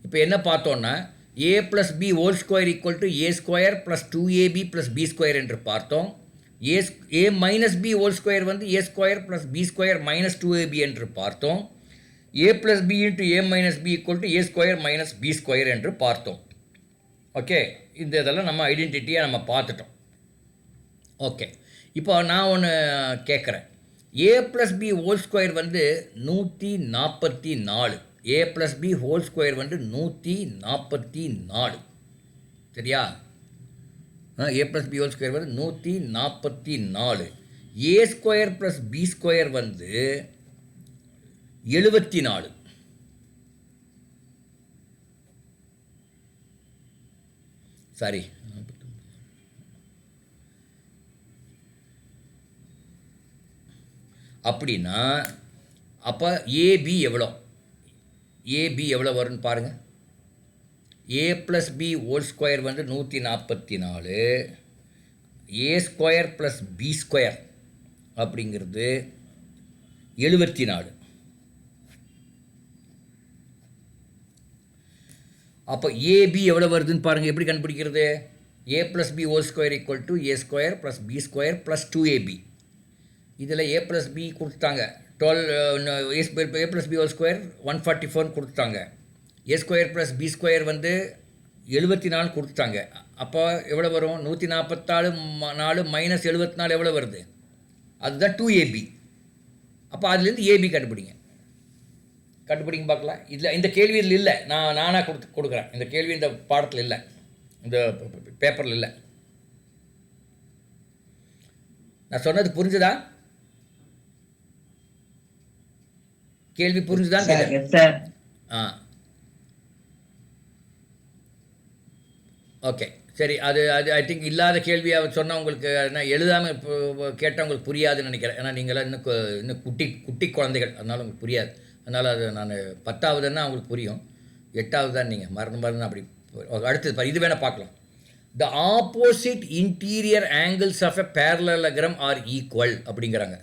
இப்போ என்ன பார்த்தோன்னா a + b whole square equal to a square plus 2ab plus b square என்று பார்த்தோம். a minus b whole square வந்து a square plus b square minus 2ab என்று பார்த்தோம். a plus b into a minus b equal to a square minus b square என்று பார்த்தோம். Okay, இந்த இதெல்லாம் நம்ம ஐடென்டிட்டியாக நம்ம பார்த்துட்டோம். ஓகே, இப்போ நான் ஒன்று கேட்குறேன். a plus b whole square வந்து 144. a plus b whole square வந்து 144. சரியா? a plus b whole square வந்து 144. a square plus b square வந்து 74. சாரி, அப்படின்னா அப்போ ஏபி எவ்வளோ? ஏபி எவ்வளோ வரும்னு பாருங்கள். a plus b whole square வந்து 144. a square plus b square அப்படிங்கிறது 74. அப்போ ஏபி எவ்வளோ வருதுன்னு பாருங்கள். எப்படி கண்டுபிடிக்கிறது? a plus b whole square equal to a square plus b square plus 2ab. இதில் a ப்ளஸ் b கொடுத்தாங்க 12. a plus b whole square 144 கொடுத்தாங்க. a square plus b square வந்து 74 கொடுத்தாங்க. அப்போ எவ்வளோ வரும்? 144 மைனஸ் 74 எவ்வளோ வருது? அதுதான் 2ab. அப்போ அதுலேருந்து ஏபி கண்டுபிடிங்க பார்க்கலாம். இதில் இந்த கேள்வி இதில் இல்லை, நானாக கொடுக்குறேன். இந்த கேள்வி இந்த பாடத்தில் இல்லை, இந்த பேப்பரில் இல்லை. நான் சொன்னது புரிஞ்சுதா? கேள்வி புரிஞ்சுதான்? ஓகே, சரி. அது ஐ திங்க் இல்லாத கேள்வியை சொன்னால் உங்களுக்கு எழுதாமல் கேட்டால் புரியாதுன்னு நினைக்கிறேன். ஏன்னா நீங்களாம் இன்னும் குட்டி குழந்தைகள், அதனால் உங்களுக்கு புரியாது. அதனால் அது நான் 10ஆவதுன்னா அவங்களுக்கு புரியும், 8ஆவது தான் நீங்கள் மறந்து அப்படி. அடுத்தது இது வேணால் பார்க்கலாம். The opposite interior angles of a parallelogram are equal அப்படிங்கிறாங்க.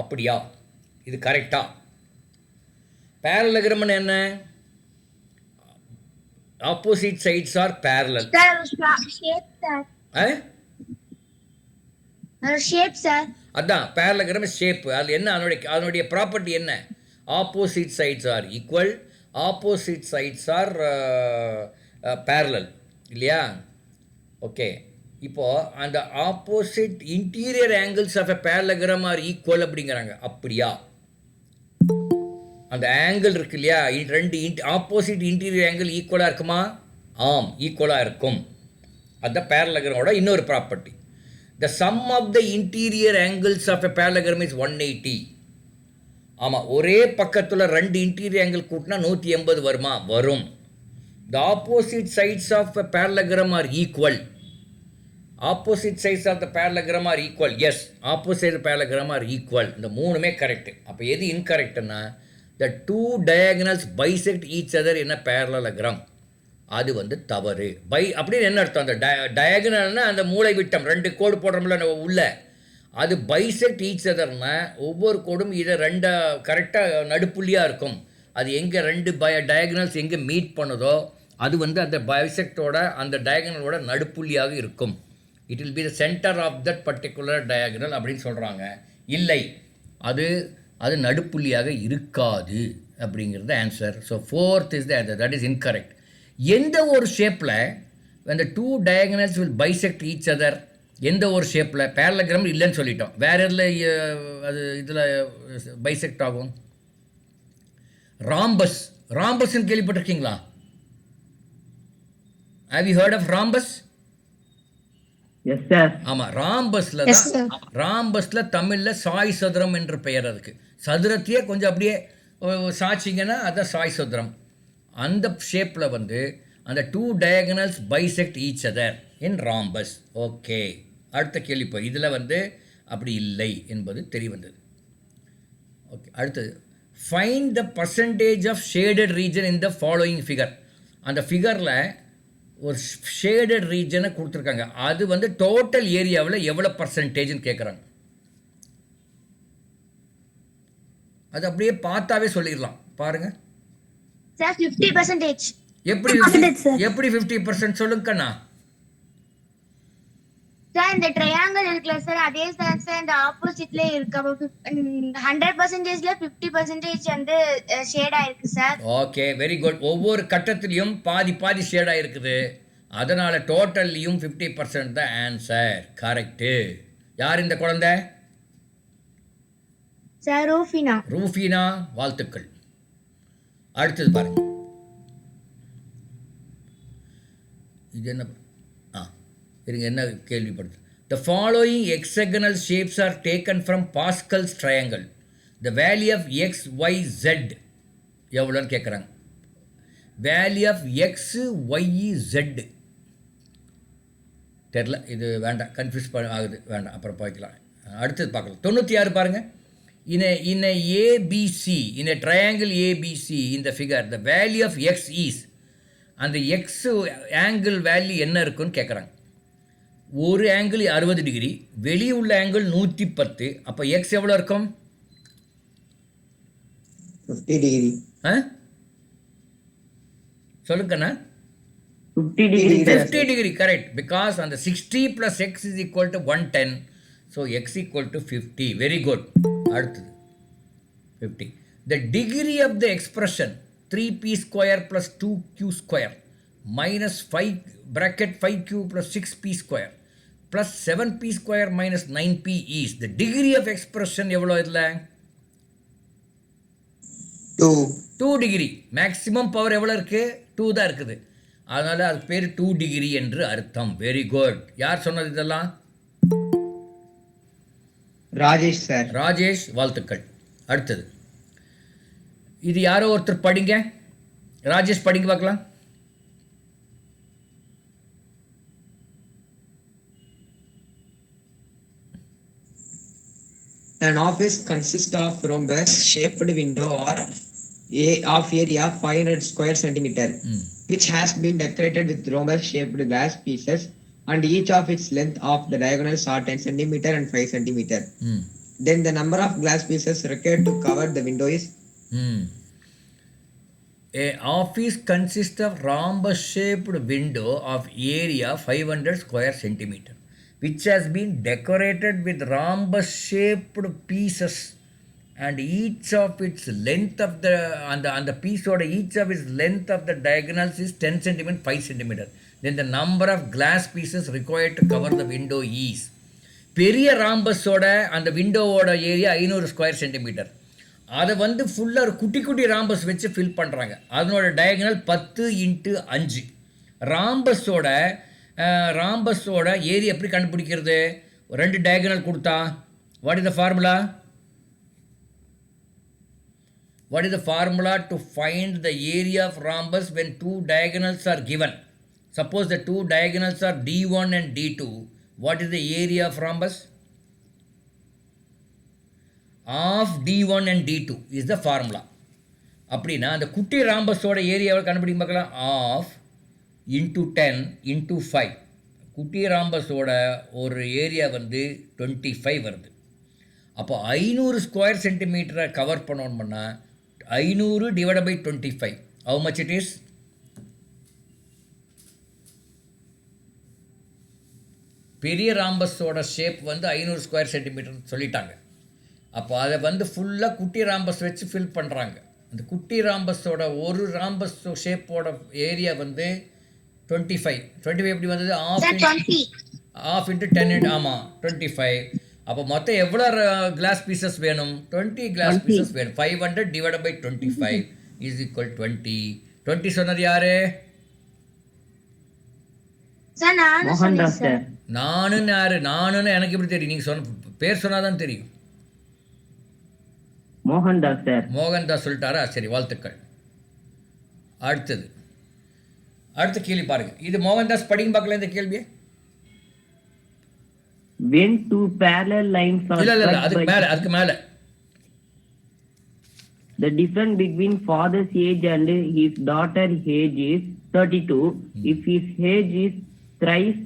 அப்படியா? இது கரெக்டா? பேரலோகிராம்னு என்ன? Opposite sides are parallel. அதான் பேரலோகிராம் ஷேப். அது என்ன? அதனுடைய ப்ராப்பர்ட்டி என்ன? Opposite sides are equal, opposite sides are parallel, இல்லையா? ஓகே, இப்போது அந்த opposite interior angles of a parallelogram are equal அப்படிங்கிறாங்க. அப்படியா? அந்த ஆங்கிள் இருக்கு இல்லையா, ரெண்டு ஆப்போசிட் இன்டீரியர் ஆங்கிள் ஈக்குவலாக இருக்குமா? ஆம், ஈக்குவலாக இருக்கும். அதுதான் பேரலோகிராமோட இன்னொரு property. The sum of the interior angles of a parallelogram is 180. ஆமாம், ஒரே பக்கத்தில் ரெண்டு இன்டீரியர் ஆங்கிள் கூட்டினா 180 வருமா? வரும். The opposite sides of a parallelogram are equal. Opposite sides of the parallelogram are equal. Yes, opposite parallelogram are equal. இந்த மூணுமே correct. அப்போ எது இன்கரெக்டுன்னா, the two diagonals bisect each other in a parallelogram. அது வந்து தவறு. அப்படின்னு என்ன அர்த்தம்? அந்த டயகனல்னா அந்த மூளை விட்டம், ரெண்டு கோடு போடுறோம்ல உள்ள, அது பைசெக்ட் ஈச் அதர்னா ஒவ்வொரு கோடும் இதை கரெக்டாக நடுப்புள்ளியாக இருக்கும். அது எங்கே ரெண்டு டயகனல்ஸ் எங்கே மீட் பண்ணுதோ அது வந்து அந்த பைசெக்டோட அந்த டயகனலோட நடுப்புள்ளியாக இருக்கும். It will be the centre of that particular diagonal அப்படின்னு சொல்கிறாங்க. இல்லை, அது நடுப்புள்ளியாக இருக்காது அப்படிங்கிறது answer. So 4th is the answer. That is incorrect. எந்த ஒரு ஷேப்பில் அந்த two diagonals will bisect each other, எந்த ஒரு ஷேப்பில் பேரலோகிராம் இல்லைன்னு சொல்லிட்டோம். வேறு எதில் அது இதில் பைசெக்ட் ஆகும்? ராம்பஸ்ன்னு கேள்விப்பட்டிருக்கீங்களா? Have you heard of rhombus? ஆமாம், ராம்பஸில் தமிழில் சாய் சதுரம் என்று பெயர். அதுக்கு சதுரத்தையே கொஞ்சம் அப்படியே சாய்ச்சிங்கன்னா அதுதான் சாய் சதுரம். அந்த ஷேப்பில் வந்து அந்த two diagonals bisect each other in rhombus. Okay, அடுத்த கேள்வி. இப்போ இதில் வந்து அப்படி இல்லை என்பது தெரிய வந்தது. ஓகே, அடுத்தது find the percentage of shaded region in the following figure. அந்த ஃபிகரில் ஒரு ஷேடட் ரீஜனை கொடுத்துருக்காங்க. அது வந்து டோட்டல் ஏரியாவில் எவ்வளோ பர்சன்டேஜ்னு கேட்குறாங்க. அது அப்படியே பார்த்தாவே சொல்லிடலாம். பாருங்கள், சார் 50%. எப்படி 50%, sir. எப்படி 50% சொல்லுங்க கண்ணா. சார் இந்த ட்ரையாங்கிள் இருக்குல்ல சார், அதே சார் இந்த ஆப்போசிட்ல இருக்கு. அப்போ 100%ல 50% வந்து ஷேட் ஆயிருக்கு சார். Okay, very good. ஒவ்வொரு கட்டத்திலையும் பாதி பாதி ஷேடாக இருக்குது. அதனால் டோட்டல்லையும் 50% தான் ஆன்சர். கரெக்டு. யார் இந்த குழந்தை? சார் ரூஃபினா. ரூஃபினா, வாழ்த்துக்கள். அடுத்தது பாருங்க. இது என்ன? இருங்க, என்ன கேள்விப்படுது? The following hexagonal shapes are taken from Pascal's triangle. The value of x, y, z எவ்வளோன்னு கேட்குறாங்க. Value of X, Y, Z தெரில. இது வேண்டாம், கன்ஃபியூஸ் ஆகுது, வேண்டாம், அப்புறம் பார்க்கலாம். அடுத்தது பார்க்கலாம். 96 பாருங்கள். In a ABC, in a triangle ABC, in the figure, the value of x is, அந்த எக்ஸ் ஆங்கிள் வேல்யூ என்ன இருக்குன்னு கேட்குறாங்க. ஒரு ஆங்கிள் 60 டிகிரி, வெளியே உள்ள ஆங்கிள் 110. அப்போ எக்ஸ் எவ்வளோ இருக்கும்? 50 degree. சொல்லுங்கண்ணா. 50 degree. 50 degree, correct. Because on the 60 plus x is equal to 110. So x equal to 50. Very good. அடுத்தது 50. The degree of the expression 3p square plus 2q square minus 5 bracket 5q plus 6p square plus 7p square minus 9p is the degree of expression எவ்வளோ இதில்? 2 degree. Maximum power எவ்வளோ இருக்குது? 2 தான் இருக்குது. அதனால் அது பேர் 2 டிகிரி என்று அர்த்தம். Very good. யார் சொன்னது இதெல்லாம்? ராஜேஷ் சார். ராஜேஷ், வாழ்த்துக்கள். அடுத்தது இது யாரோ ஒருத்தர் படிங்க. ராஜேஷ் படிங்க பார்க்கலாம். An office consists of rhombus shaped window or of area 500 square centimeter, which has been decorated with rhombus shaped glass pieces, and each of its length of the diagonals are 10 centimeter and 5 centimeter. Then the number of glass pieces required to cover the window is? A office consists of rhombus shaped window of area 500 square centimeter, which has been decorated with rhombus shaped pieces, and each of its length of the and the piece or each of its length of the diagonals is 10 cm 5 cm. Then the number of glass pieces required to cover the window is. பெரிய ராம்பஸோட அந்த விண்டோவோட area 500 square centimetre. அதை வந்து ஃபுல்லாக ஒரு குட்டி குட்டி rhombus வச்சு fill பண்ணுறாங்க. அதனோட டயகனல் 10 × 5. ராம்பஸோட ஏரியா எப்படி கண்டுபிடிக்கிறது? 2 டயகனல் கொடுத்தா what is the formula? What is the formula to find the area of rhombus when 2 diagonals are given? Suppose the 2 diagonals are D1 and D2. What is the area of rhombus? Of D1 and D2 is the formula. அப்படின்னா அந்த குட்டி ராம்பஸோட ஏரியாவை கண்டுபிடிக்க பார்க்கலாம். Of into 10 into 5. குட்டி ராம்பஸோட ஒரு area வந்து 25 வருது. அப்போ 500 ஸ்கொயர் சென்டிமீட்டரை கவர் பண்ணோம்னா 500 divided by 25. How much it is? பெரிய ராம்பஸோட ஷேப் வந்து 500 ஸ்கொயர் சென்டிமீட்டர் சொல்லிட்டாங்க. அப்போ அதை வந்து ஃபுல்லாக குட்டி ராம்பஸ் வச்சு ஃபில் பண்ணுறாங்க. அந்த குட்டி ராம்பஸோட ஒரு ராம்பஸ் ஷேப்போட ஏரியா வந்து 25. 25 எப்படி வந்தது? Of into 10. ஆமாம், 25. அப்போ மொத்தம் எவ்வளோ கிளாஸ் பீசஸ் வேணும்? 20 கிளாஸ் பீசஸ் வேணும். 500 divided by 25 is equal 20. 20 சொன்னது யாரு? நானுன்னு யாரு? நானுன்னு எனக்கு எப்படி தெரியும்? நீங்கள் சொன்ன பேர் சொன்னாதான் தெரியும். மோகன்தாஸ் சார். மோகன்தாஸ் சொல்லிட்டாரா? சரி, வாழ்த்துக்கள். அடுத்த கேள்வி பாருங்க. இது மோகன்தாஸ் படிங்க பார்க்கல இந்த கேள்வியை. When 2 parallel lines are அதுக்கு மேல the difference between father's age and his daughter's age is 32. If his age is thrice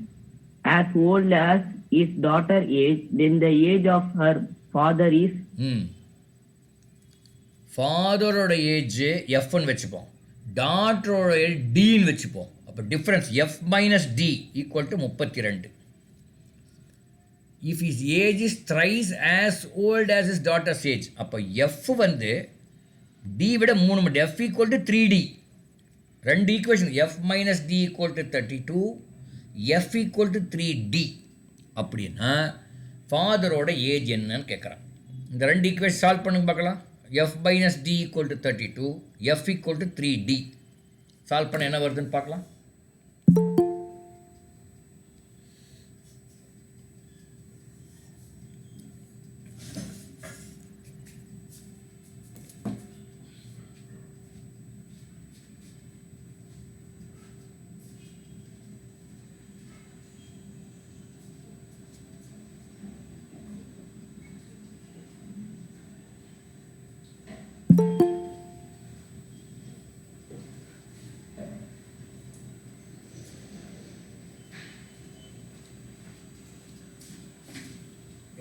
as old as his daughter's age, then the age of her father is? ஃபாதரோட age எஃப்னு வச்சுப்போம். டாட்டரோட டின்னு வச்சுப்போம். அப்போ difference F minus D equal to 32. If his age is thrice as old as his daughter's age, அப்போ F வந்து D விட 3 மடங்கு, எஃப் ஈக்குவல் டு 3D. ரெண்டு equation, F minus D equal to 32, F equal to 3D. அப்படின்னா ஃபாதரோட age என்னன்னு கேட்குறான். இந்த ரெண்டு ஈக்குவேஷன் சால்வ் பண்ணுங்க பார்க்கலாம். F minus D equal to 32, F equal to 3D. Solve பண்ண என்ன வருதுன்னு பார்க்கலாம்.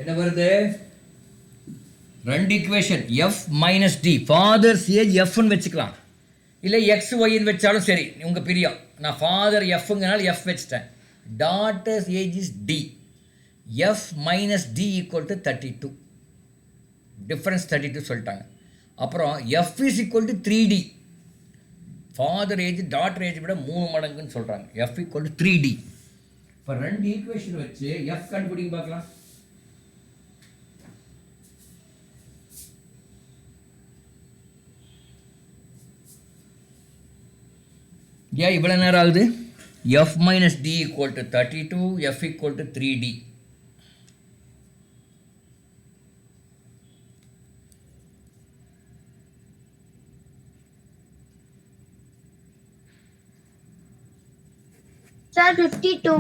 என்ன வருது? ரெண்டு equation, F minus D, father's age எஃப்னு வச்சுக்கலாம், இல்லை எக்ஸ் ஒய்ன்னு வச்சாலும் சரி, உங்கள் பிரியம். நான் ஃபாதர் எஃப்ங்கனால எஃப் வச்சுட்டேன். Daughter's age is D, F minus D equal to 32, difference 32 சொல்லிட்டாங்க. அப்புறம் F is equal to 3D, father age daughter age விட 3 மடங்குன்னு சொல்கிறாங்க. F equal to 3D. இப்போ ரெண்டு ஈக்குவேஷன் வச்சு எஃப் கண்டுபிடிங்க பார்க்கலாம். ஏன் இவ்வளோ நேரம் ஆகுது? F minus D equal to 32, F equal to 3D. Sir 52.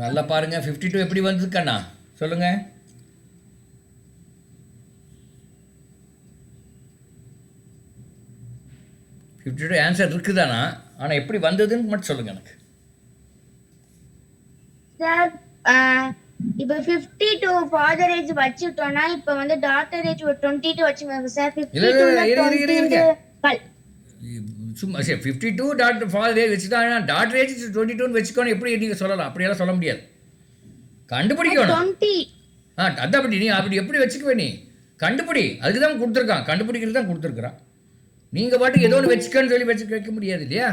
நல்லா பாருங்க, 52 எப்படி வந்தது கண்ணா சொல்லுங்க. ஆன்சர் இருக்குதானா? ஆனால் எப்படி வந்ததுன்னு மட்டும் சொல்லுங்க எனக்கு. சார் இப்போ 52 ஃபாதர் ஏஜ் வச்சுட்டோம்னா இப்போ வந்து டாட்டர் ஏஜ் ஒரு 22 வச்சுக்கோங்க சார். 52 சும்மா சரி 52 டாக்டர் ஃபாதர் ஏஜ் வச்சுட்டா, டாக்டர் ஏஜ் 22 வச்சுக்கோன்னு எப்படி நீங்கள் சொல்லலாம்? அப்படியெல்லாம் சொல்ல முடியாது, கண்டுபிடிக்கணும். 20. அதான் அப்படி நீ அப்படி எப்படி வச்சுக்குவே? நீ கண்டுபிடி, அதுக்கு தான் கொடுத்துருக்கான், கண்டுபிடிக்கிறது தான் கொடுத்துருக்குறான். நீங்கள் பாட்டுக்கு ஏதோ ஒன்று வச்சுக்கன்னு சொல்லி வைக்க முடியாது இல்லையா?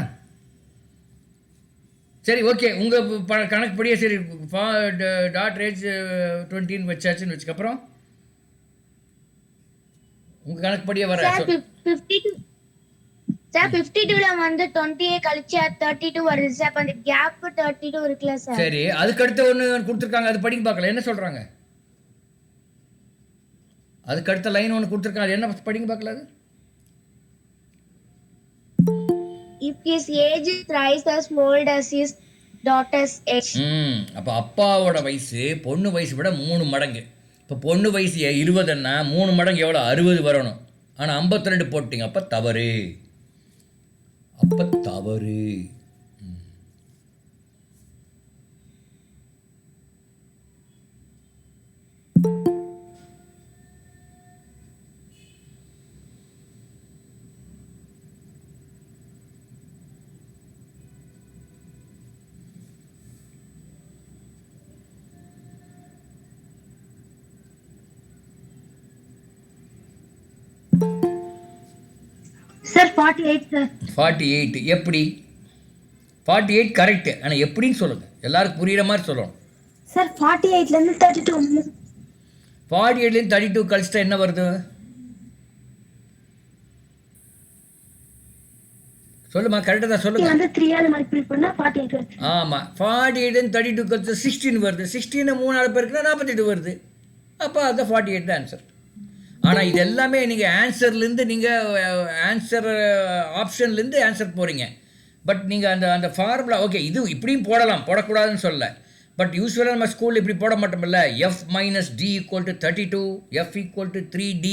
சரி ஓகே, உங்கள் கணக்குப்படியே சரி டாட்டர் ஏஜ் 20 வச்சாச்சுன்னு வச்சுக்கப்புறம் உங்கள் கணக்குப்படியே வர. சார் 52ல வந்து 20 கழிச்சு 32 வருது சார். அப்ப அந்த கேப் 32 இருக்குல்ல சார். சரி, அதுக்கு அடுத்து ஒன்று கொடுத்துருக்காங்க, அது படிக்க பார்க்கல, என்ன சொல்கிறாங்க? அதுக்கு அடுத்த லைன் ஒன்று கொடுத்துருக்காங்க, அது என்ன படிக்க பார்க்கல? அது if his age is thrice as old as his daughter's age. அப்போ அப்பாவோட வயசு பொண்ணு வயசு விட 3 மடங்கு. இப்போ பொண்ணு வயசு 20ன்னா 3 மடங்கு எவ்வளோ? 60 வரணும். ஆனால் 52 போட்டிங்க, அப்போ தவறு. Sir 48 sir. 48 எப்படி? 48 கரெக்ட், ஆனால் எப்படின்னு சொல்லுங்கள், எல்லாருக்கும் புரியுற மாதிரி சொல்லணும். சார் 48லேருந்து 32. 48லேருந்து 32 கழிச்சிட்டா என்ன வருது? சொல்லுமா, கரெக்டாக தான் சொல்லுங்க. வந்து 3 ஆல மல்டிப்ளை பண்ணா 48 வருது. ஆமாம், 48லேருந்து 32 கழிச்சு 16 வருது. 16 3 ஆள் பேருக்குன்னா 48 வருது. அப்போ அது 48 தான் ஆன்சர். ஆனால் இது எல்லாமே நீங்கள் ஆன்சர்லேருந்து ஆன்சர் ஆப்ஷன்லேருந்து ஆன்சர் போகிறீங்க. பட் நீங்கள் அந்த ஃபார்முலா ஓகே இது இப்படியும் போடக்கூடாதுன்னு சொல்லலை. பட் யூஸ்வலாக நம்ம ஸ்கூலில் இப்படி போட மாட்டோம்ல. F minus D equal to 32, F equal to 3D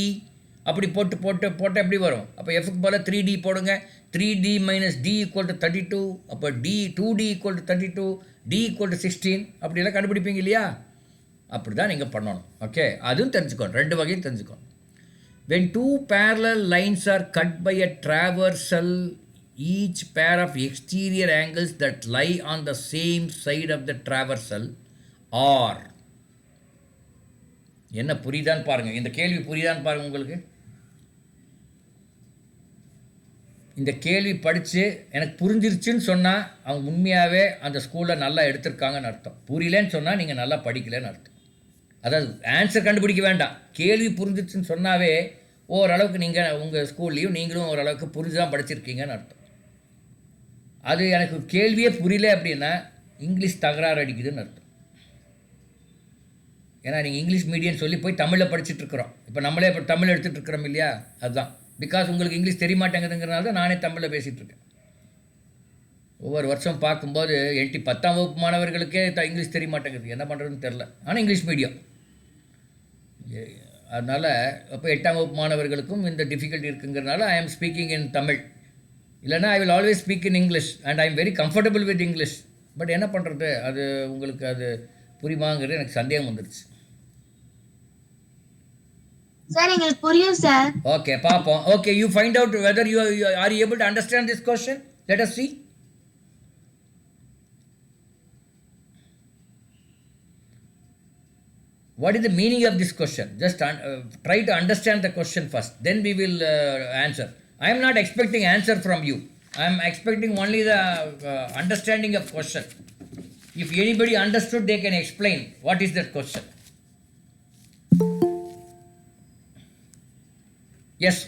அப்படி போட்டு எப்படி வரும்? அப்போ எஃப்க்கு போல 3D போடுங்க. 3D minus D equal to 32, அப்போ 2D equal to 32, D equal to 16 அப்படியெல்லாம் கண்டுபிடிப்பீங்க இல்லையா? அப்படி தான் நீங்கள் பண்ணணும். ஓகே, அதுவும் தெரிஞ்சுக்கணும், ரெண்டு வகையும் தெரிஞ்சுக்கணும். When two parallel lines are cut by a traversal each pair of exterior angles that lie on the same side of the traversal are. என்ன புரியுதான்னு பாருங்க, இந்த கேள்வி புரியுதான்னு பாருங்க உங்களுக்கு. இந்த கேள்வி படித்து எனக்கு புரிஞ்சிருச்சுன்னு சொன்னால் அவங்க உண்மையாகவே அந்த ஸ்கூலில் நல்லா எடுத்திருக்காங்கன்னு அர்த்தம். புரியலன்னு சொன்னால் நீங்கள் நல்லா படிக்கலைன்னு அர்த்தம். அதாவது ஆன்சர் கண்டுபிடிக்க வேண்டாம், கேள்வி புரிஞ்சிருச்சுன்னு சொன்னாவே ஓரளவுக்கு நீங்கள் உங்கள் ஸ்கூல்லையும் நீங்களும் ஓரளவுக்கு புரிஞ்சு தான் படிச்சிருக்கீங்கன்னு அர்த்தம். அது எனக்கு கேள்வியே புரியல அப்படின்னா இங்கிலீஷ் தகராறு அடிக்குதுன்னு அர்த்தம். ஏன்னா நீங்கள் இங்கிலீஷ் மீடியம் சொல்லி போய் தமிழில் படிச்சுட்ருக்குறோம். இப்போ நம்மளே இப்போ தமிழ் எடுத்துகிட்டு இருக்கிறோம் இல்லையா, அதுதான். பிகாஸ் உங்களுக்கு இங்கிலீஷ் தெரிய மாட்டேங்குதுங்கிறனால தான் நானே தமிழில் பேசிகிட்ருக்கேன். ஒவ்வொரு வருஷம் பார்க்கும்போது 10ஆம் வகுப்பு மாணவர்களுக்கே இங்கிலீஷ் தெரிய மாட்டேங்குது, என்ன பண்ணுறதுன்னு தெரில. ஆனால் இங்கிலீஷ் மீடியம், அதனால் இப்போ 8ஆம் வகுப்பு மாணவர்களுக்கும் இந்த difficulty இருக்குங்கிறனால I am speaking in Tamil. இல்லைனா I will always speak in English and I am very comfortable with English. But என்ன பண்ணுறது, அது உங்களுக்கு அது புரியுமாங்கிறது எனக்கு சந்தேகம் வந்துடுச்சு. சார் எங்களுக்கு புரியும் சார். ஓகே, பார்ப்போம். Okay, you find out whether you are able to understand this question. Let us see. What is the meaning of this question? Just try to understand the question first, then we will answer. I am not expecting answer from you. I am expecting only the understanding of question. If anybody understood, they can explain what is that question. Yes,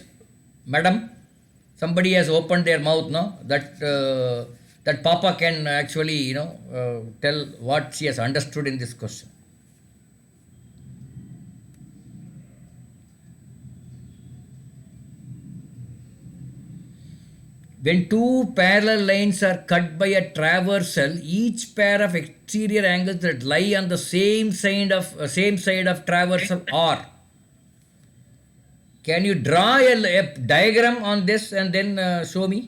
madam, somebody has opened their mouth, no? That Papa can actually, tell what she has understood in this question. When two parallel lines are cut by a traversal, each pair of exterior angles that lie on the same side of traversal are. Can you draw a diagram on this and then show me?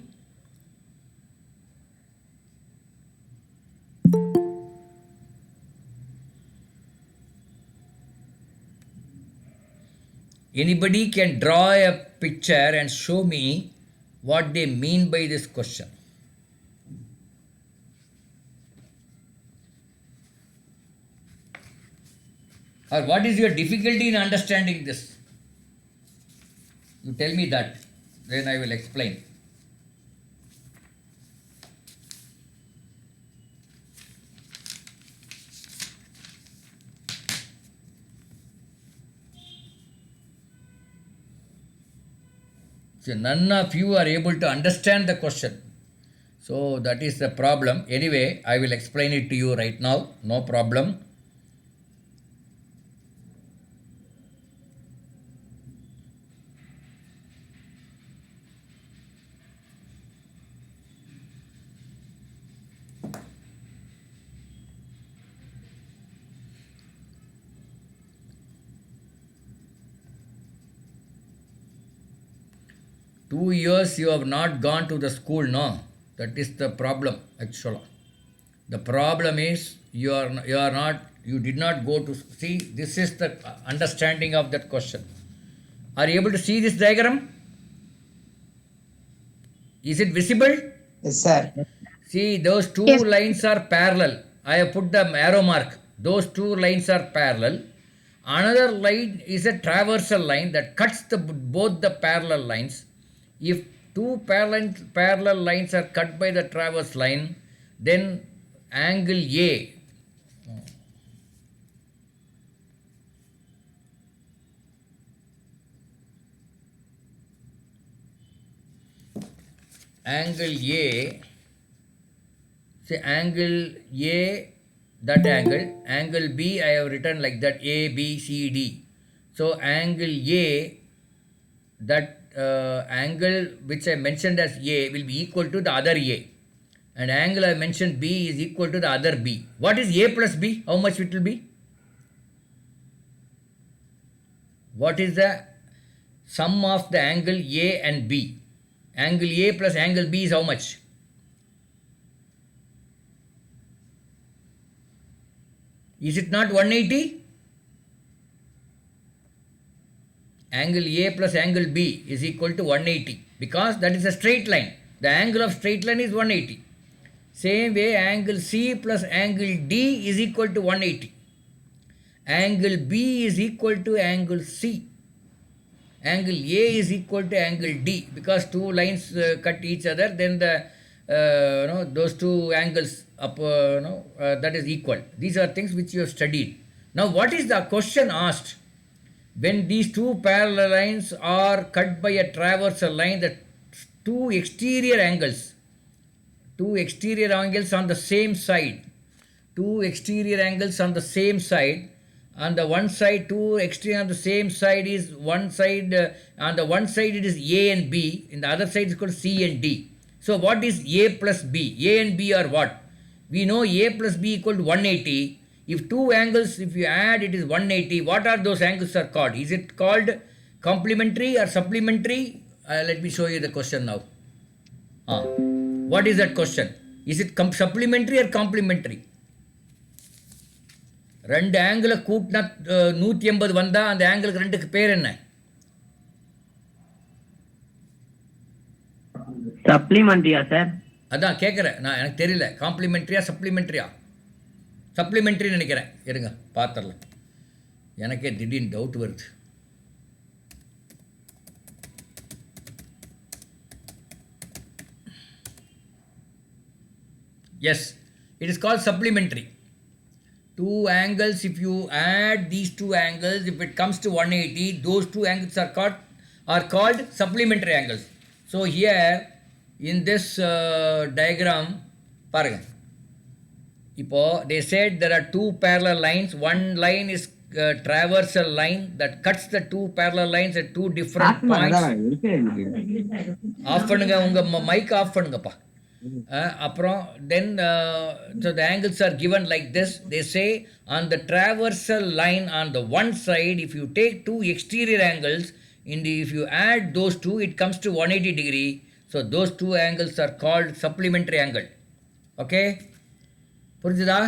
Anybody can draw a picture and show me what they mean by this question. Or what is your difficulty in understanding this? You tell me that, then I will explain. So none of you are able to understand the question. So that is the problem. Anyway, I will explain it to you right now. No problem. Two years you have not gone to the school, no? That is the problem, actually. The problem is you did not go to see. This is the understanding of that question. Are you able to see this diagram? Is it visible? Yes, sir. See, those two lines are parallel. I have put the arrow mark. Those two lines are parallel. Another line is a traversal line that cuts both the parallel lines. If two parallel lines are cut by the traverse line, then angle A angle A, say angle A, that angle B I have written like that, A, B, C, D. So angle A, that angle which I mentioned as A will be equal to the other A, and angle I mentioned B is equal to the other B. What is A plus B? How much it will be? What is the sum of the angle A and B? Angle A plus angle B is how much? Is it not 180? Angle A plus angle B is equal to 180 because that is a straight line. The angle of straight line is 180. Same way, angle C plus angle D is equal to 180. Angle B is equal to angle C. Angle A is equal to angle D, because two lines cut each other, then the those two angles up that is equal. These are things which you have studied. Now what is the question asked? When these two parallel lines are cut by a transversal line, the two exterior angles on the same side, on the one side, two exterior on the same side is one side, on the one side it is A and B, in the other side is called C and D. So what is A plus B? A and B are what? We know A plus B equal to 180. If two angles, if you add, it is 180. What are those angles are called? Is it called complementary or supplementary? Let me show you the question now. What is that question? Is it supplementary or complementary? ரெண்டு ஆங்கிளை கூட்டினா 180 வந்தால் அந்த ஆங்கிளுக்கு ரெண்டுக்கு பேர் என்ன? சப்ளிமெண்ட்ரியா sir? அதான் கேட்குறேன் நான், எனக்கு தெரியல. காம்ப்ளிமெண்ட்ரியா சப்ளிமெண்ட்ரியா? சப்ளிமெண்ட்ரி நினைக்கிறேன். இருங்க பார்த்துடலாம். எனக்கே திடீர்னு டவுட் வருது. Yes, it is called supplementary. Two angles, if you add these two angles, if it comes to 180, those two angles are called supplementary angles. So here in this diagram, பாருங்க, இப்போ they said there are two parallel lines. One line is transversal line that cuts the two parallel lines at two different points. Off பண்ணுங்க, உங்க mic of பண்ணுங்கப்பா. அப்புறம் தென் so the angles are given like this. They say on the transversal line on the one side, if you take two exterior angles, if you add those two, it comes to 180 degree. So those two angles are called supplementary angle. Okay, புரிஞ்சுதா?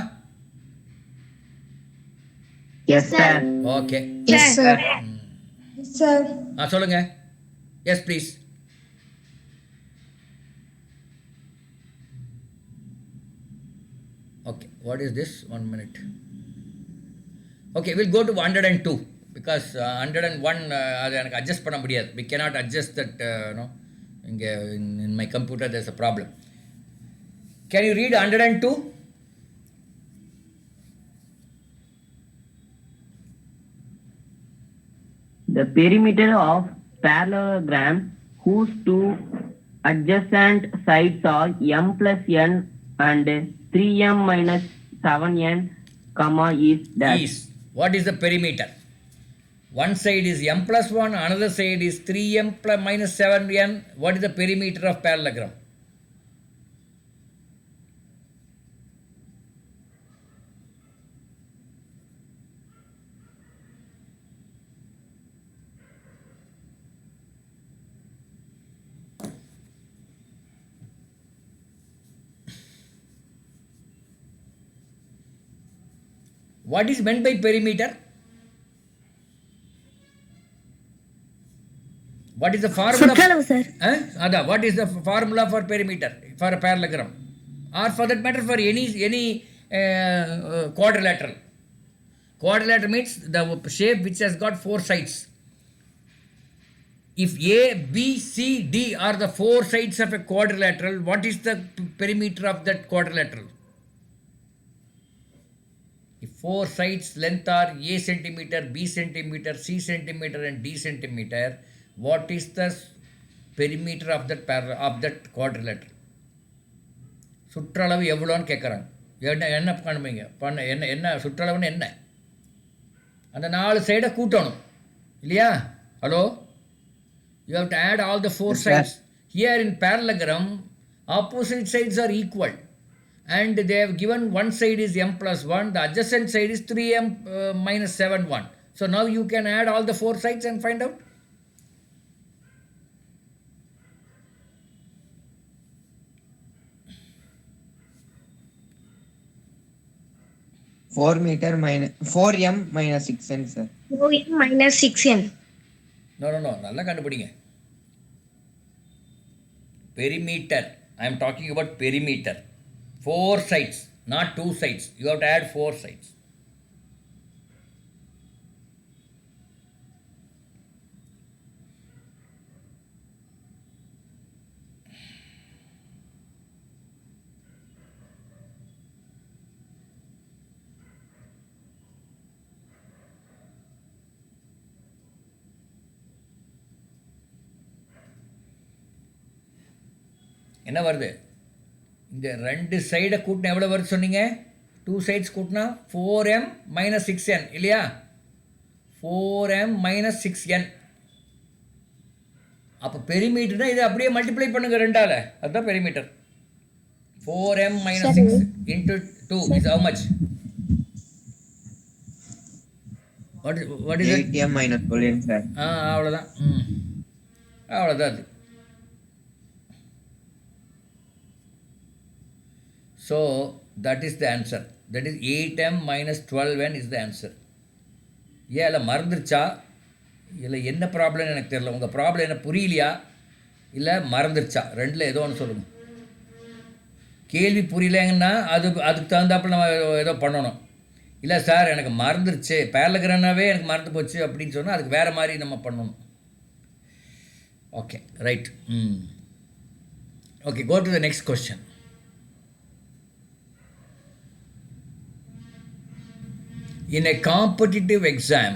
Yes sir. Okay. Yes sir. Sir. சொல்லுங்க. Yes please. Okay, what is this? 1 minute. Okay, we'll go to 102 because 101 அது எனக்கு adjust பண்ண முடியாது. We cannot adjust that, இங்கே in my computer there's a problem. Can you read 102? The perimeter of parallelogram whose two adjacent sides are m plus n and 3m minus 7n, is dash. Is. What is the perimeter? One side is m plus 1, another side is 3m plus minus 7n. What is the perimeter of parallelogram? What is meant by perimeter? What is the formula? சுற்றளவு sir. What is the formula for perimeter for a parallelogram, or for that matter for any quadrilateral? Quadrilateral means the shape which has got four sides. If A, B, C, D are the four sides of a quadrilateral, what is the perimeter of that quadrilateral? If four sides length are A centimeter, B centimeter, C centimeter and D centimeter, what is the perimeter of that quadrilateral? சுற்றளவு எவ்வளோன்னு கேட்குறாங்க. என்ன பண்ணுவீங்க? என்ன சுற்றளவுன்னு என்ன? அந்த 4 சைடை கூட்டணும் இல்லையா? Hello, you have to add all the four sides. Here in parallelogram, opposite sides are equal. And they have given one side is m plus 1, the adjacent side is 3m minus 7, 1. So now you can add all the four sides and find out. Four meter minus 4m minus 6n, sir. 4m minus 6n. No. நல்லா கண்டுபிடிங்க. perimeter. I am talking about perimeter. 4 sides, not 2 sides. You have to add 4 sides. என்ன வருது? இந்த 2 சைடை கூட்டினா எவ்வளோ வருது சொன்னீங்க? 2 சைட்ஸ் கூட்டினா 4m minus 6n இல்லையா? 4m minus 6n. அப்போ பெரிமீட்டர்னா இதை அப்படியே மல்டிப்ளை பண்ணுங்க 2ஆல். அதுதான் perimeter. 4m minus 6 into 2 is how much? What is it? 8m minus 12m, sir. அவ்வளோதான். அவ்வளோதான் அது. So that is the answer. That is 8m minus 12n is the answer. ஏன் இல்லை மறந்துருச்சா? இல்லை என்ன ப்ராப்ளம்னு எனக்கு தெரியல. உங்கள் ப்ராப்ளம் என்ன புரியலையா இல்லை மறந்துருச்சா? ரெண்டில் ஏதோ ஒன்று சொல்லுங்கள். கேள்வி புரியலைங்கன்னா அதுக்கு தகுந்தாப்பில் நம்ம ஏதோ பண்ணணும். இல்லை சார் எனக்கு மறந்துருச்சு, பேரலகிரானாவே எனக்கு மறந்து போச்சு அப்படின்னு சொன்னால் அதுக்கு வேறு மாதிரி நம்ம பண்ணணும். Okay, right. Okay, go to the next question. In a competitive exam,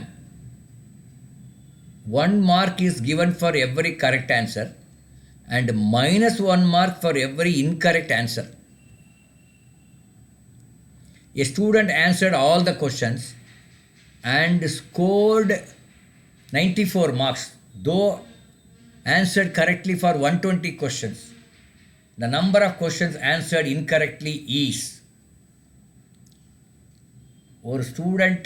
1 mark is given for every correct answer and minus 1 mark for every incorrect answer. A student answered all the questions and scored 94 marks, though answered correctly for 120 questions. The number of questions answered incorrectly is. ஒரு student,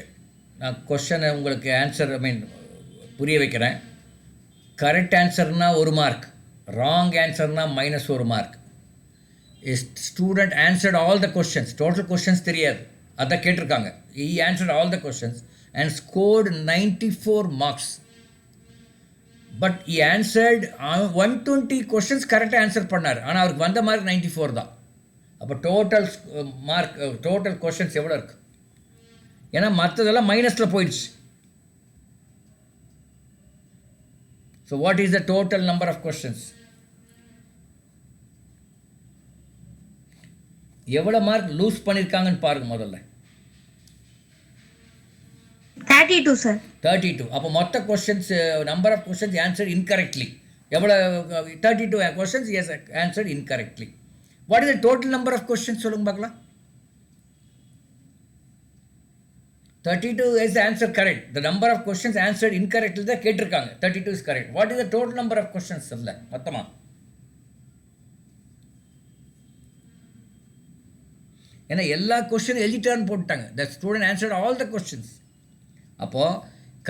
நான் கொஷனை உங்களுக்கு answer புரிய வைக்கிறேன். Correct ஆன்சர்னால் 1 mark, wrong ஆன்சர்னால் -1 mark. Student answered all the questions, total questions தெரியாது, அதான் கேட்டிருக்காங்க. He answered all the questions and scored 94 marks. But he answered 120 questions கரெக்டாக ஆன்சர் பண்ணார். ஆனால் அவருக்கு வந்த மார்க் 94 தான். அப்போ டோட்டல் மார்க், டோட்டல் கொஷன்ஸ் எவ்வளோ இருக்குது? ஏன்னா மற்றதெல்லாம் மைனஸில் போயிடுச்சு. So what is the total number of questions? எவ்வளோ மார்க் லூஸ் பண்ணியிருக்காங்கன்னு பாருங்க முதல்ல. 32 சார். 32. அப்போ மொத்த questions, number of questions answer incorrectly எவ்வளோ? 32 questions is answered incorrectly. What is the total number of questions சொல்லுங்க பார்க்கலாம். 32 is the answer correct. The number of questions answered incorrectly தான் கேட்டிருக்காங்க. 32 is correct. What is the total number of questions சொல்ல மொத்தமா? ஏன்னா எல்லா question எழுதிட்டான்னு போட்டாங்க. The student answered all the questions. அப்போது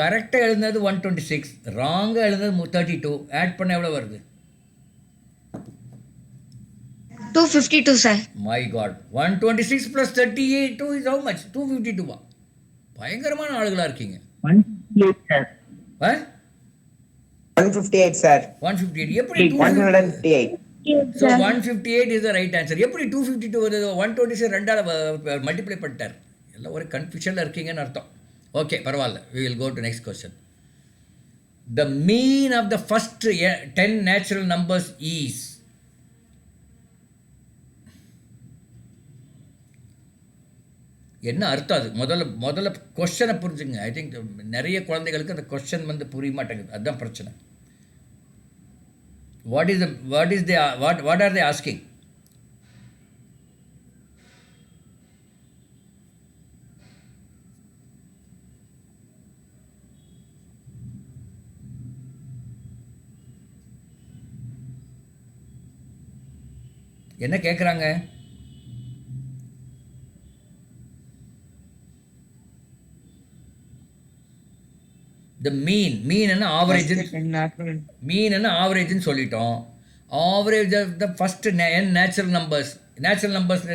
கரெக்டாக எழுதுனது 126, ராங்காக எழுதுனது 32. ஆட் பண்ண எவ்வளோ வருது? 252 sir. My God, 126 plus 32 is how much? 252. பயங்கரமான ஆளுகளா இருக்கீங்க. 158 sir. 158 sir. 158 எப்படி? 158. So 158 is the right answer. எப்படி 252 வருது? 126 ரெண்டால மல்டிப்ளை பண்ணிட்டார். எல்லாம் ஒரு கன்ஃபியூஷனில் இருக்கீங்கன்னு அர்த்தம். ஓகே, பரவாயில்ல. We will go to next question. The mean of the first 10 natural numbers is. என்ன அர்த்தம் அது? முதல்ல கொஸ்டனை புரிஞ்சுங்க. ஐ திங்க் நிறைய குழந்தைகளுக்கு அந்த கொஸ்டின் புரிய மாட்டேங்குது, அதுதான் பிரச்சனை. what are they asking? என்ன கேட்குறாங்க? The mean என்ன ஆவரேஜ், மீன் என்ன ஆவரேஜ்னு சொல்லிட்டோம். Average of the first natural numbers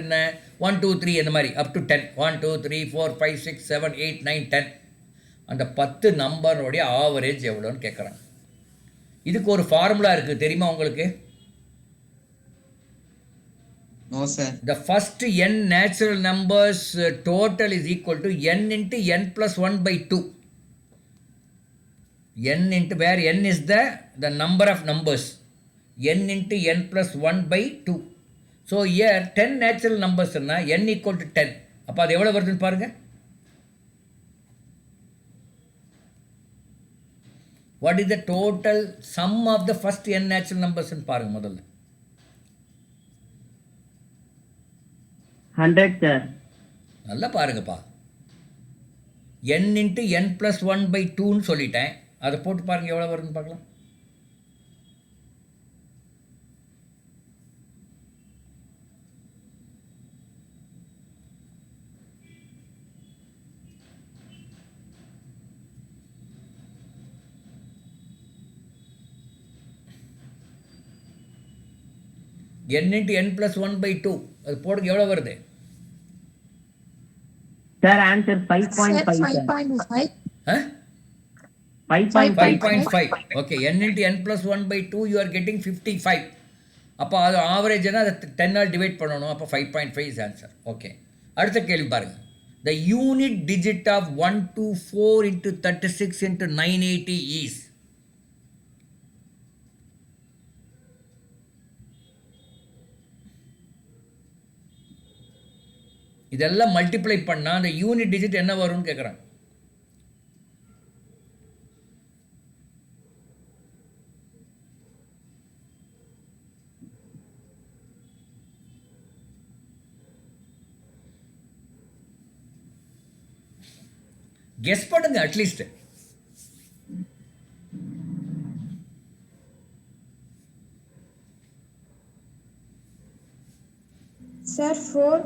என்ன? 1 2 3 அந்த மாதிரி அப் டு 10. 1 2 3 4 5 6 7 8 9 10. அந்த 10 நம்பருடைய ஆவரேஜ் எவ்வளோன்னு கேட்குறாங்க. இதுக்கு ஒரு ஃபார்முலா இருக்குது, தெரியுமா உங்களுக்கு? No, sir. The first n natural numbers total is equal to n into n plus 1 by 2. N into where n is the number of numbers. N into n plus 1 by 2. So here 10 natural numbers n equal to 10. அப்போ அது எவ்வளோ வருதுன்னு பாருங்க. What is the total sum of the first n natural numbers பாருங்க முதல்ல. 100, sir. நல்லா பாருங்கப்பா. n into n plus 1 by 2ன்னு சொல்லிட்டேன். அதை போட்டு பாருங்க எவ்வளோ வருதுன்னு பார்க்கலாம். n into n plus 1 by 2 அது போடுங்க எவ்வளோ வருது. Sir, answer 5.5, sir. 5.5. Ah 5.5. 5.5. Okay, n into n plus 1 by 2 you are getting 55. அப்போ அது ஆவரேஜ்னா அதை 10 ஆல் டிவைட் பண்ணணும். அப்போ 5.5 இஸ் ஆன்சர். ஓகே, அடுத்த கேள்வி பாருங்க. The unit digit of 124 into 36 into 980 is. இதெல்லாம் மல்டிப்ளை பண்ணால் அந்த யூனிட் டிஜிட் என்ன வரும்னு கேட்குறாங்க. கெஸ் பண்ணுங்க அட்லீஸ்ட். Sir, 4.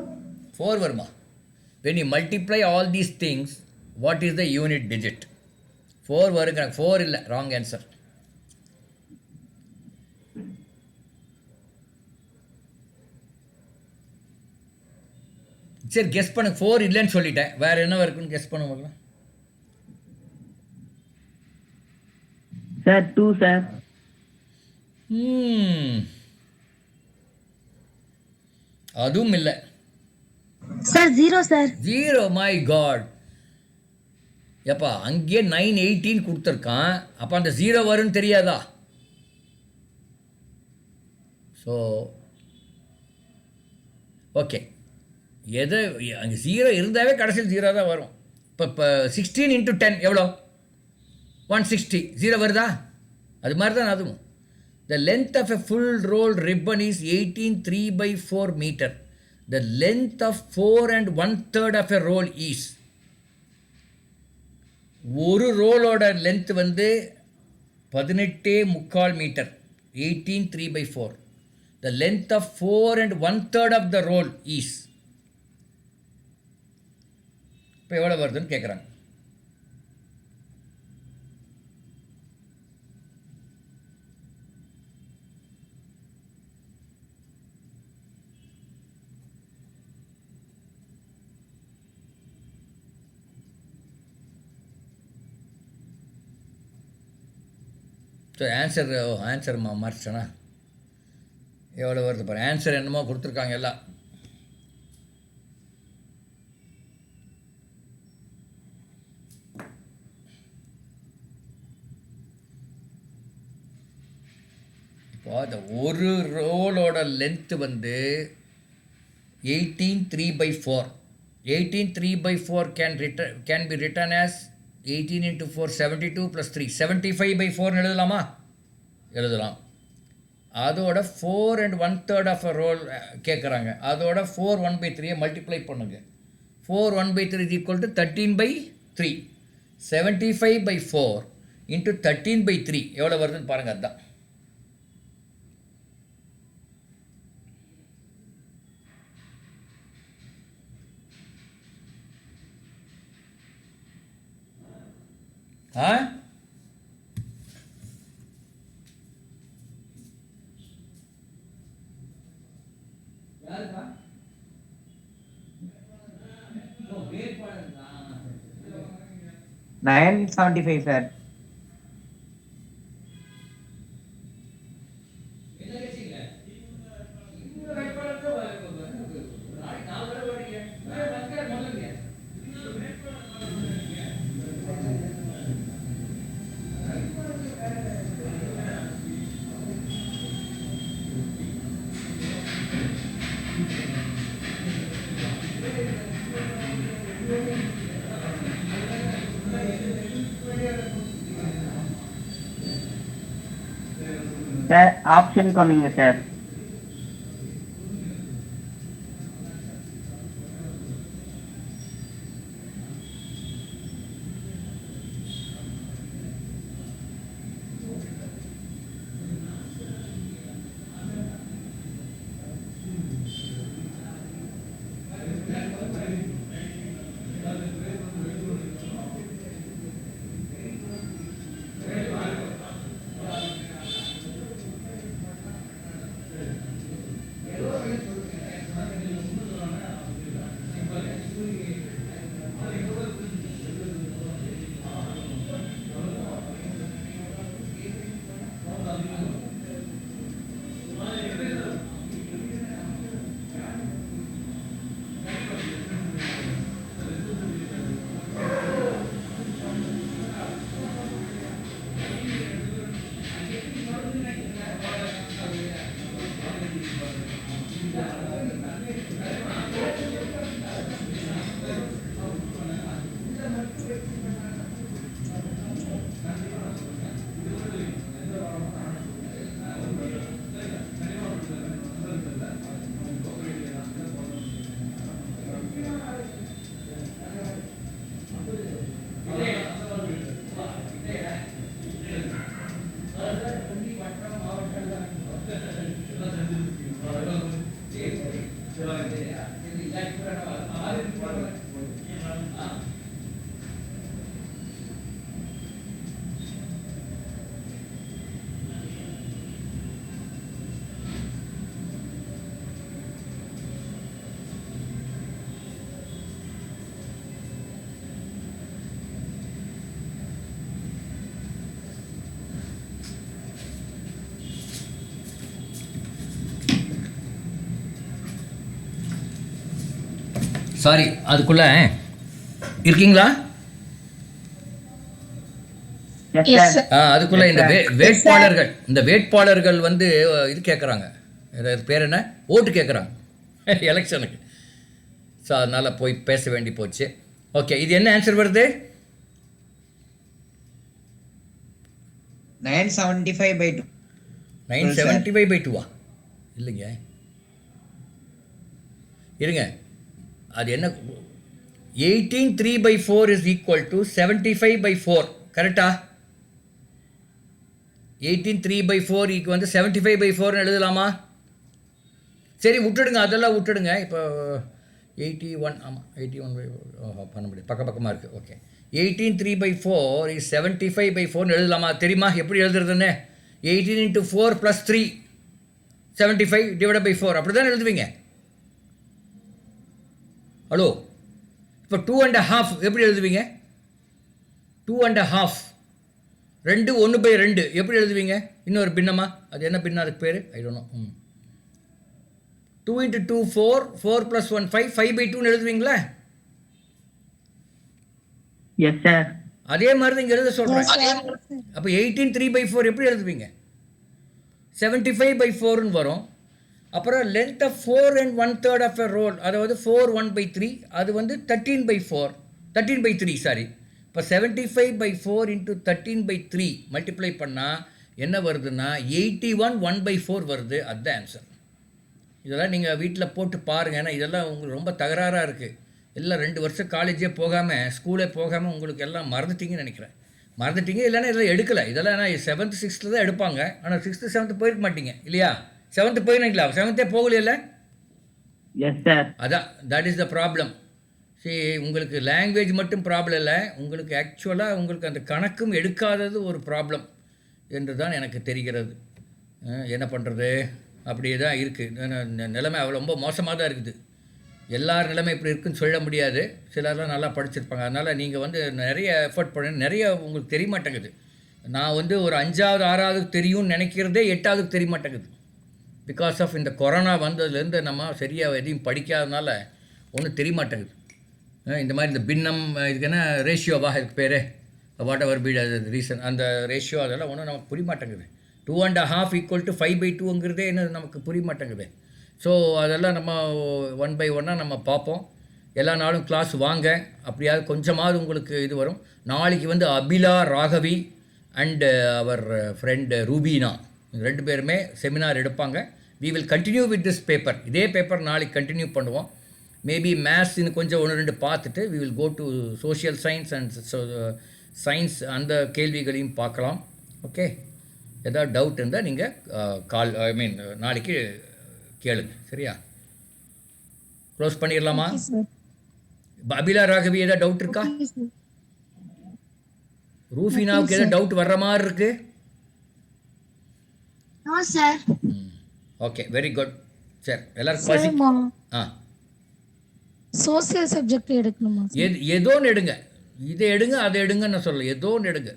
4 வருமா? When you multiply all these things, what is the unit digit? 4 வருங்க. 4 இல்லை, wrong answer. சரி கெஸ் பண்ணுங்க. 4 இல்லைன்னு சொல்லிட்டேன். வேற என்ன இருக்குன்னு கெஸ் பண்ண பார்க்கலாம். Sir, 2, sir. அதுவும் இல்லை. Sir, 0, sir. 0, my God. எப்பா அங்கேயே 918 கொடுத்துருக்கான். அப்போ அந்த 0 வரும்னு தெரியாதா? ஸோ ஓகே, எது அங்கே 0 இருந்தாவே கடைசியில் 0 தான் வரும். இப்போ 16 into 10 எவ்வளோ? 160. 0 வருதா? அது மாதிரி தான் அதுவும். The length of a full roll ribbon is 18.3/4 meter. The length of 4 and 1/3 of a roll is. ஒரு ரோலோட length 18.75 metre. 18.3/4. The length of 4 and 1/3 of the roll is. இப்போ எவ்வளோ வருதுன்னு கேட்குறாங்க. ஸோ ஆன்சர் மறைச்சனா எவ்வளோ வருது பாரு. ஆன்சர் என்னமோ கொடுத்துருக்காங்க எல்லாம். இப்போ அந்த ஒரு ரோலோட length 18.3/4. 18.3/4 can be written as 18 into 4 72 plus 3 75/4 எழுதலாமா? எழுதலாம். அதோட 4 and 1/3 of a roll கேட்குறாங்க. அதோட 4 1/3 மல்டிப்ளை பண்ணுங்க. 4 1/3 is equal to 13/3. 75/4 into 13/3 எவ்வளோ வருதுன்னு பாருங்க. அதுதான் ஆ 975, sir. சார் ஆப்ஷன் காமிங்க சார். சாரி, அதுக்குள்ளே இருக்கீங்களா? Yes sir. அதுக்குள்ளே இந்த வேட்பாளர்கள் வந்து இது கேட்குறாங்க, பேர் என்ன, ஓட்டு கேட்குறாங்க எலெக்ஷனுக்கு. ஸோ அதனால் போய் பேச வேண்டி போச்சு. ஓகே, இது என்ன ஆன்சர் வருது? 975/2. 975/2 இல்லைங்க, இருங்க, அது என்ன? 18/3/4 இஸ் ஈக்குவல் டு 75/4, கரெக்டா? 18/3/4 வந்து 75/4 எழுதலாமா? சரி விட்டுடுங்க, அதெல்லாம் விட்டுடுங்க. இப்போ 81, ஆமாம் 81/4 பண்ண முடியும், பக்கமாக இருக்குது. ஓகே, 18/3/4 இஸ் 75/4 எழுதலாமா? தெரியுமா எப்படி எழுதுறதுன்னு? 18 × 4 + 3 75/4 அப்படி தான் எழுதுவீங்க. ஹலோ, இப்போ 2.5 எப்படி எழுதுவீங்க? 2.5 2 1/2 எப்படி எழுதுவீங்க? இன்னொரு பின்னமா, அது என்ன பின்னம், அதுக்கு பேர் ஐ டோன்ட் நோ. 2 × 2 4, 4 + 1 5, 5/2 எழுதுவீங்களா? Yes sir. அதே மாதிரி தான் இங்கே எழுத சொல்கிறேன். அப்போ 18/3/4 எப்படி எழுதுவீங்க? 75/4 வரும். அப்புறம் length of 4 1/3 of a roll, அதாவது 4 1/3, அது வந்து 13/3 சாரி. இப்போ 75/4 × 13/3 மல்டிப்ளை பண்ணால் என்ன வருதுன்னா 81 1/4 வருது. அதுதான் ஆன்சர். இதெல்லாம் நீங்கள் வீட்டில் போட்டு பாருங்கள். ஏன்னா இதெல்லாம் உங்களுக்கு ரொம்ப தகராறாக இருக்குது. எல்லாம் 2 வருஷம் காலேஜே போகாமல், ஸ்கூலே போகாமல் உங்களுக்கு எல்லாம் மறந்துட்டீங்கன்னு நினைக்கிறேன். மறந்துட்டீங்க, இல்லைன்னா இதெல்லாம் எடுக்கலை. இதெல்லாம் நான் 7th 6th தான் எடுப்பாங்க. ஆனால் 6th 7th போயிருக்க மாட்டீங்க இல்லையா? 7th போயிருந்தீங்களா? 7th போகலையில்ல? Yes sir. அதான், தட் இஸ் த ப்ராப்ளம். சரி, உங்களுக்கு லாங்குவேஜ் மட்டும் ப்ராப்ளம் இல்லை, உங்களுக்கு ஆக்சுவலாக உங்களுக்கு அந்த கணக்கும் எடுக்காதது ஒரு ப்ராப்ளம் என்று தான் எனக்கு தெரிகிறது. என்ன பண்ணுறது, அப்படியே தான் இருக்குது. நிலைமை அவ்வளோ ரொம்ப மோசமாக தான் இருக்குது. எல்லார் நிலைமை இப்படி இருக்குன்னு சொல்ல முடியாது. சிலர்லாம் நல்லா படிச்சிருப்பாங்க. அதனால் நீங்கள் வந்து நிறைய எஃபர்ட் பண்ண, நிறைய உங்களுக்கு தெரிய மாட்டேங்குது. நான் வந்து ஒரு 5வது 6வது தெரியும்னு நினைக்கிறதே 8வது தெரிய மாட்டேங்குது. பிகாஸ் ஆஃப் இந்த கொரோனா வந்ததுலேருந்து நம்ம சரியாக எதையும் படிக்காதனால ஒன்றும் தெரிய மாட்டேங்குது. இந்த மாதிரி இந்த பின்னம், இதுக்கு என்ன ரேஷியோவா, இதுக்கு பேர் வாட் எவர் பி ரீசன், அந்த ரேஷியோ அதெல்லாம் ஒன்றும் நமக்கு புரிய மாட்டேங்குது. 2.5 = 5/2ங்கிறதே என்ன நமக்கு புரிய மாட்டேங்குது. ஸோ அதெல்லாம் நம்ம 1/1 நம்ம பார்ப்போம். எல்லா நாளும் கிளாஸ் வாங்க, அப்படியாவது கொஞ்சமாவது உங்களுக்கு இது வரும். நாளைக்கு வந்து Abhila Raghavi and our friend ரூபீனா ரெண்டு பேருமே செமினார் எடுப்பாங்க. we will continue with this paper. இதே பேப்பர் நாளைக்கு கண்டினியூ பண்ணுவோம். மேபி மேத்ஸ் இன்னும் கொஞ்சம் ஒன்று ரெண்டு பார்த்துட்டு we will go to social science and science அந்த கேள்விகளையும் பார்க்கலாம். ஓகே, ஏதாவது டவுட் இருந்தால் நீங்கள் நாளைக்கு கேளுங்க. சரியா? க்ளோஸ் பண்ணிடலாமா? அபிலா ராகவி ஏதாவது டவுட் இருக்கா? ரூஃபினாவுக்கு ஏதாவது டவுட் வர்ற மாதிரி இருக்கு? No sir. Okay, very good. சரி, எல்லாருக்கும் பசி. சோசியல் சப்ஜெக்ட் எடுக்கணுமா? ஏதோ ஒன்று எடுங்க. இதை எடுங்க அதை எடுங்கன்னு நான் சொல்லலை. ஏதோ ஒன்று எடுங்க.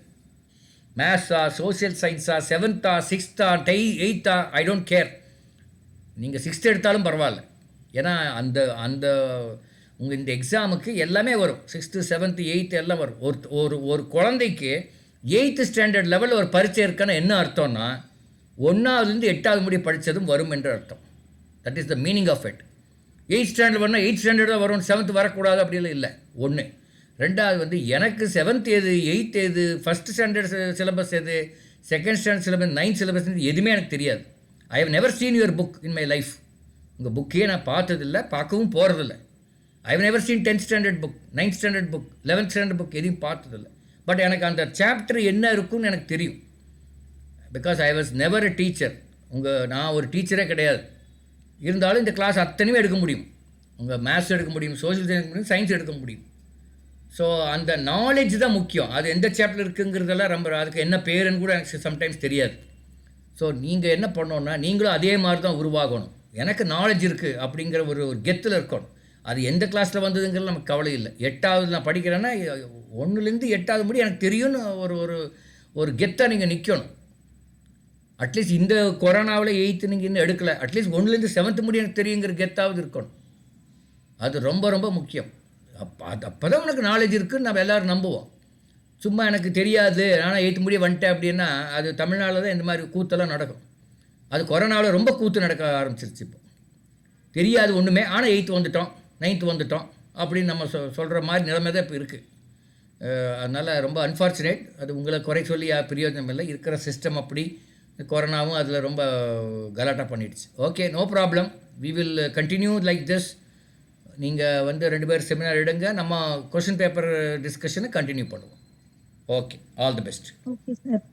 மேத்ஸா, சோசியல் சயின்ஸா, 7th 6th 8th I don't care. நீங்கள் 6th எடுத்தாலும் பரவாயில்ல. ஏன்னா அந்த அந்த உங்கள் இந்த எக்ஸாமுக்கு எல்லாமே வரும். 6th 7th 8th எல்லாம் வரும். ஒரு குழந்தைக்கு 8th ஸ்டாண்டர்ட் லெவலில் ஒரு பரீட்சை இருக்குன்னா என்ன அர்த்தம்னா 1ஆவதுலேருந்து 8ஆவது முடிய படித்ததும் வரும் என்று அர்த்தம். That is the meaning of it. 8th standard வரணும், 8th ஸ்டாண்டர்ட் தான் வரும், 7th வரக்கூடாது அப்படிலாம் இல்லை. ஒன்று. ரெண்டாவது எனக்கு 7th எது, 8th எது, ஃபஸ்ட் ஸ்டாண்டர்ட் சிலபஸ் எது, second standard syllabus, 9th syllabus எதுவுமே எனக்கு தெரியாது. I have never seen your book in my life. உங்கள் புக்கையே நான் பார்த்ததில்லை, பார்க்கவும் போகிறதில்ல. I have never seen 10th standard book, 9th standard book, 11th standard book எதையும் பார்த்ததில்லை. பட் எனக்கு அந்த சாப்டர் என்ன இருக்குன்னு எனக்கு தெரியும். Because I was never a teacher. நான் ஒரு டீச்சரே கிடையாது. இருந்தாலும் இந்த கிளாஸ் அத்தனையும் எடுக்க முடியும். உங்கள் மேத்ஸ் எடுக்க முடியும், சோஷியல் சயின்ஸ் எடுக்க முடியும், சயின்ஸ் எடுக்க முடியும். ஸோ அந்த நாலேஜ் தான் முக்கியம். அது எந்த சாப்டர் இருக்குங்கிறதெல்லாம் ரொம்ப, அதுக்கு என்ன பேருன்னு கூட எனக்கு சம்டைம்ஸ் தெரியாது. ஸோ நீங்கள் என்ன பண்ணோன்னா நீங்களும் அதே மாதிரி தான் உருவாகணும். எனக்கு நாலேஜ் இருக்குது அப்படிங்கிற ஒரு கெத்தில் இருக்கணும். அது எந்த கிளாஸில் வந்ததுங்கிறது நமக்கு கவலை இல்லை. 8ஆவது நான் படிக்கிறேன்னா 1லேருந்து 8ஆவது முடி எனக்கு தெரியும்னு ஒரு கெத்தாக நீங்கள் நிற்கணும். அட்லீஸ்ட் இந்த கொரோனாவில் 8th நீங்கள் இன்னும் எடுக்கலை, அட்லீஸ்ட் 1லேருந்து 7th முடி எனக்கு தெரியுங்கிற கெத்தாவது இருக்கணும். அது ரொம்ப ரொம்ப முக்கியம். அப்போ தான் உனக்கு நாலேஜ் இருக்குதுன்னு நம்ம எல்லோரும் நம்புவோம். சும்மா எனக்கு தெரியாது ஆனால் 8th முடிய வந்துட்டேன் அப்படின்னா அது தமிழ்நாட்டில் தான் இந்த மாதிரி கூத்தெல்லாம் நடக்கும். அது கொரோனாவில் ரொம்ப கூத்து நடக்க ஆரம்பிச்சிருச்சு. இப்போ தெரியாது ஒன்றுமே, ஆனால் 8th வந்துட்டோம், 9th வந்துட்டோம் அப்படின்னு நம்ம சொல்கிற மாதிரி நிலைமை தான் இப்போ இருக்குது. அதனால் ரொம்ப அன்ஃபார்ச்சுனேட். அது உங்களை குறை சொல்லி பிரயோஜனம் இல்லை. இருக்கிற சிஸ்டம் அப்படி. கொரோனாவும் அதில் ரொம்ப கலாட்டா பண்ணிடுச்சு. Okay, no problem. We will continue like this. நீங்கள் 2 பேர் செமினார் எடுங்க, நம்ம கொஷின் பேப்பர் டிஸ்கஷனை கண்டினியூ பண்ணுவோம். Okay, all the best. Okay sir.